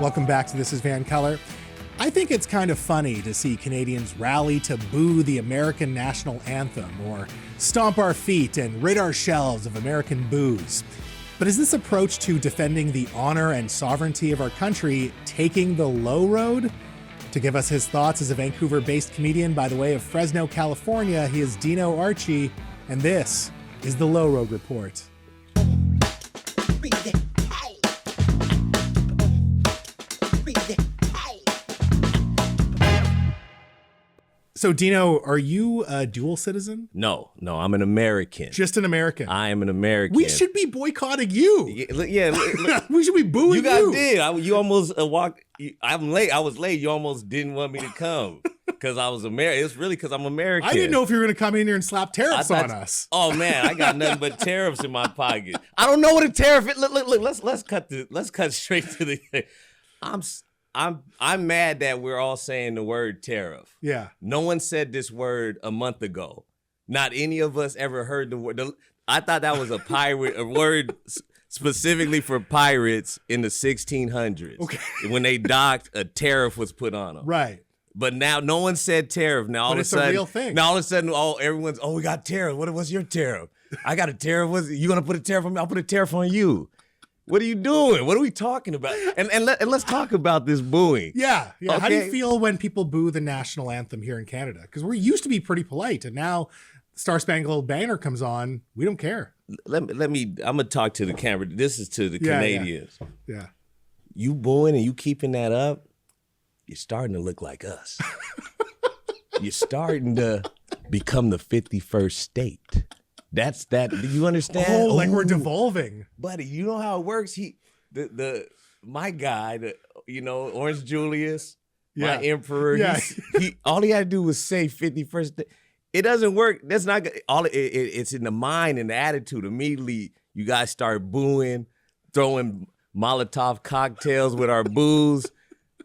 Welcome back to This is VANCOLOUR. I think it's kind of funny to see Canadians rally to boo the American national anthem or stomp our feet and rid our shelves of American booze. But is this approach to defending the honor and sovereignty of our country taking the low road? To give us his thoughts is a Vancouver-based comedian by the way of Fresno, California. He is Dino Archie, and this is the Low Road Report. So, Dino, are you a dual citizen? No, I'm an American. Just an American? I am an American. We should be boycotting you. Yeah. We should be booing you. You guys did. You almost walked. I'm late. I was late. You almost didn't want me to come because I was American. It's really because I'm American. I didn't know if you were going to come in here and slap tariffs on us. Oh, man, I got nothing but tariffs in my pocket. I don't know what a tariff is. Look. Let's cut straight to the. I'm mad that we're all saying the word tariff. Yeah. No one said this word a month ago. Not any of us ever heard the word. I thought that was a word specifically for pirates in the 1600s. Okay. When they docked, a tariff was put on them. Right. But now no one said tariff. Now all of a sudden, it's a real thing. Now all of a sudden, everyone's, we got tariff. What's your tariff? I got a tariff. You gonna put a tariff on me? I'll put a tariff on you. What are you doing? What are we talking about? And let's talk about this booing. Yeah. Okay. How do you feel when people boo the national anthem here in Canada? Because we used to be pretty polite, and now Star Spangled Banner comes on. We don't care. I'm gonna talk to the camera. This is to the Canadians. Yeah. You booing and you keeping that up, you're starting to look like us. You're starting to become the 51st state. That's that. Do you understand? Oh, like we're devolving, buddy. You know how it works. My guy, Orange Julius, my emperor. Yeah. All he had to do was say 51st. It doesn't work. That's not all. It's in the mind and the attitude. Immediately, you guys start booing, throwing Molotov cocktails with our booze.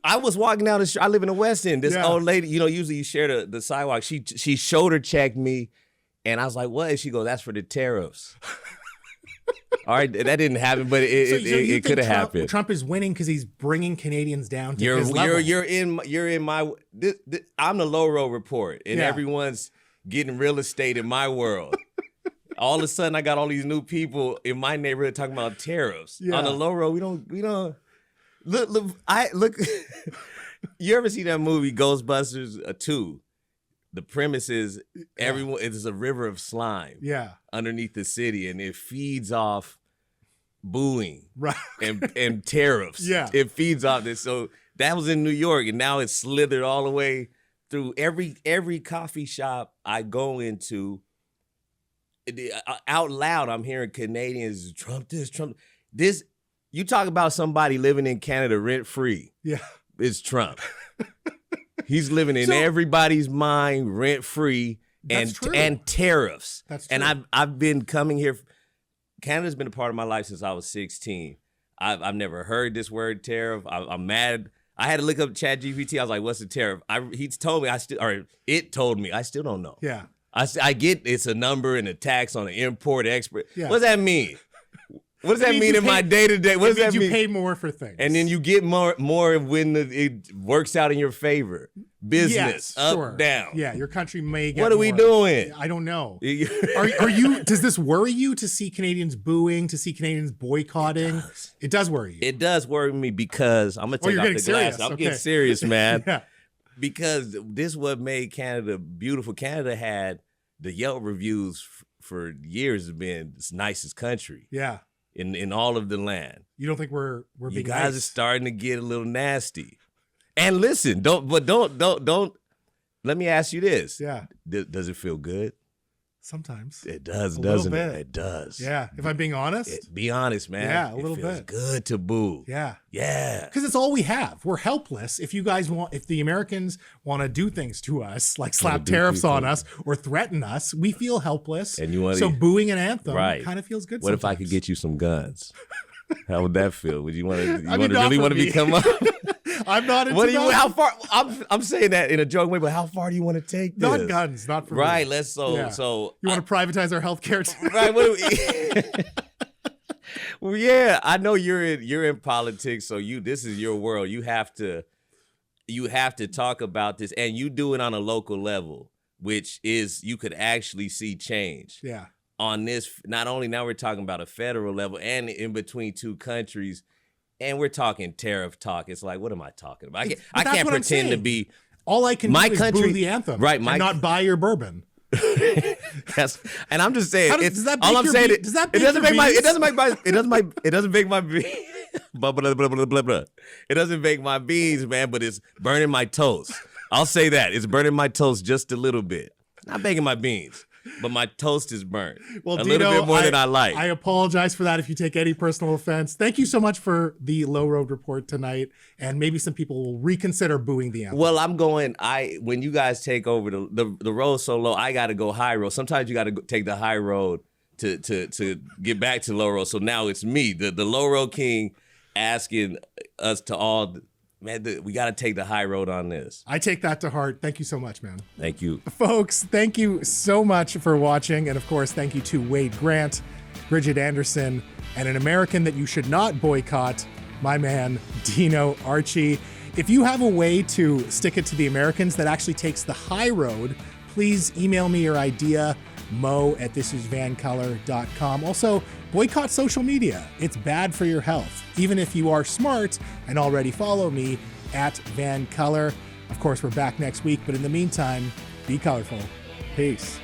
I was walking down the street. I live in the West End. This old lady, usually you share the sidewalk. She shoulder checked me. And I was like, what? And she goes, that's for the tariffs. All right, that didn't happen, but it could have happened. Trump is winning because he's bringing Canadians down to his level. You're in my. I'm the Low Road Report, and everyone's getting real estate in my world. All of a sudden, I got all these new people in my neighborhood talking about tariffs. Yeah. On the Low Road, we don't. Look. You ever see that movie Ghostbusters 2? The premise is everyone. It's a river of slime. Yeah. Underneath the city, and it feeds off booing, right, and tariffs. Yeah. It feeds off this. So that was in New York, and now it's slithered all the way through every coffee shop I go into. Out loud, I'm hearing Canadians, Trump this, Trump this. You talk about somebody living in Canada rent free. Yeah. It's Trump. He's living in everybody's mind rent free and tariffs. That's true. And I've been coming here. Canada's been a part of my life since I was 16. I've never heard this word tariff. I'm mad. I had to look up ChatGPT. I was like, what's a tariff? It told me. I still don't know. Yeah. I get it's a number and a tax on an import, export. Yeah. What does that mean? What does that mean in my day-to-day? What does that mean? You pay more for things. And then you get more when it works out in your favor. Business, up, down. Yeah, your country may get What are we doing? I don't know. Are you? Does this worry you to see Canadians booing, to see Canadians boycotting? It does worry you. It does worry me because I'm going to take off the glasses. I'm getting serious, man. Yeah. Because this is what made Canada beautiful. Canada had the Yelp reviews for years has been the nicest country. Yeah. In all of the land. You don't think we're being You guys nice? are starting to get a little nasty. And listen, don't let me ask you this. Yeah. Does it feel good? Sometimes. It does, a doesn't little it? bit. It does. Yeah. If I'm being honest. Be honest, man. Yeah, a little it feels bit. good to boo. Yeah. Yeah. Because it's all we have. We're helpless. If the Americans want to do things to us, like slap tariffs on us or threaten us, we feel helpless. And so booing an anthem kind of feels good. What if I could get you some guns? How would that feel? Would you want to really want to become up? I'm not into that. How far? I'm saying that in a joke way, but how far do you want to take this? Not guns, not for me. Right. So you want to privatize our healthcare too? Right. Well, yeah, I know you're in politics, so this is your world. You have to talk about this, and you do it on a local level, which is you could actually see change. Yeah. On this, not only now we're talking about a federal level and in between two countries, and we're talking tariff talk. It's like, what am I talking about? I can't pretend to be. All I can my do is country, boo the anthem, right? And not buy your bourbon. Yes, and I'm just saying. Does that all I'm saying. does that it doesn't make my. beans? It doesn't make my. It doesn't make my. Blah, blah, blah, blah, blah, blah. It doesn't make my beans, man, but it's burning my toast. I'll say that. It's burning my toast just a little bit. Not making my beans, but my toast is burnt. Well, a Dino, little bit more than I like. I apologize for that if you take any personal offense. Thank you so much for the Low Road report tonight, and maybe some people will reconsider booing the anthem. Well, when you guys take over the road so low, I got to go high road. Sometimes you got to take the high road to get back to low road. So now it's me, the low road king, asking us to all, man, we got to take the high road on this. I take that to heart. Thank you so much, man. Thank you. Folks, thank you so much for watching. And of course, thank you to Wade Grant, Bridget Anderson, and an American that you should not boycott, my man, Dino Archie. If you have a way to stick it to the Americans that actually takes the high road, please email me your idea, mo@thisisvancolor.com. Also, boycott social media. It's bad for your health, even if you are smart and already follow me at VANCOLOUR. Of course, we're back next week, but in the meantime, be colorful. Peace.